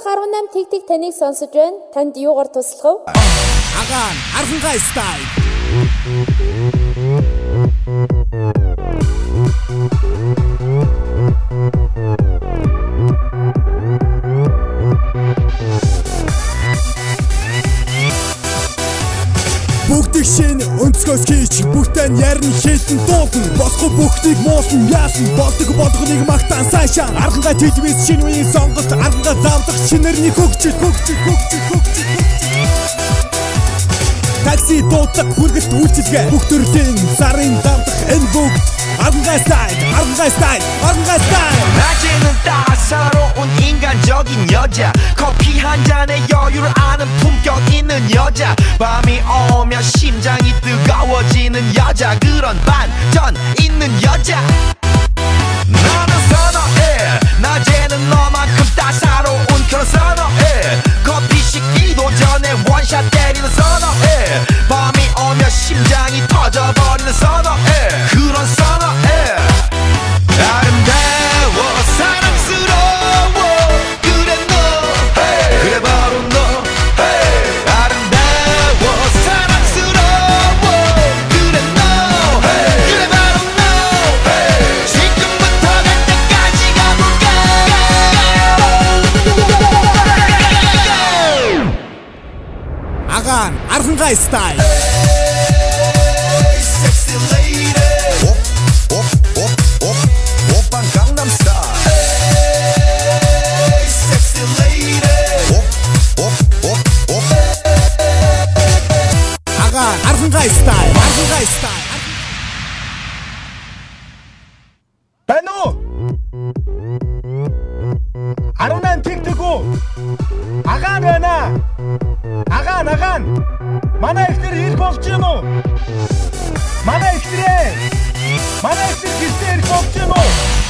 18 Тэг таныг сонсож байна. Танд юугаар туслах вэ? Агаан Архангай стайл. Бүгдийг шинэ өнцгөөс хийж бүгдээ ярин хэлэн дуулна. Босго бүгдийг муулсан яасан болдог болгоныг магтаан сайшаа. Архангай телевиз шинэ үеийн сонголт архангай замдах шинэрний хөгжил. Такси дуудлага хүргэлт үйлчилгээ бүх төрлийн сарын дамдах энэ бүгд Архангай стайл. 낮에는 따사로운 인간적인 여자 커피 한 잔에 여유를 아는 품격 있는 여자 밤이 오면 심장이 뜨거워지는 여자 그런 반전 있는 여자 나는 선호해 낮에는 너만큼 따사로운 그런 선호해 커피 식기도 전에 원샷 때리는 선호해 밤이 오면 심장이 터져버리는 선호해 그런 선호해 아름다워 사랑스러워 그래 너 hey. 그래 바로 너 hey. 아름다워 사랑스러워 그래 너 hey. 그래 바로 너 hey. 지금부터 갈 때까지 가볼까 아간 Архангай стайл. Sexy lady 오빤 강남 스타일 Sexy lady 아간 Архангай стайл. байна уу? 18 тэгтгүү. Агаан байна. Агаан. Манай ихтер ирэх болж юм уу? Манай ихтер гисээр ирэх болж юм уу?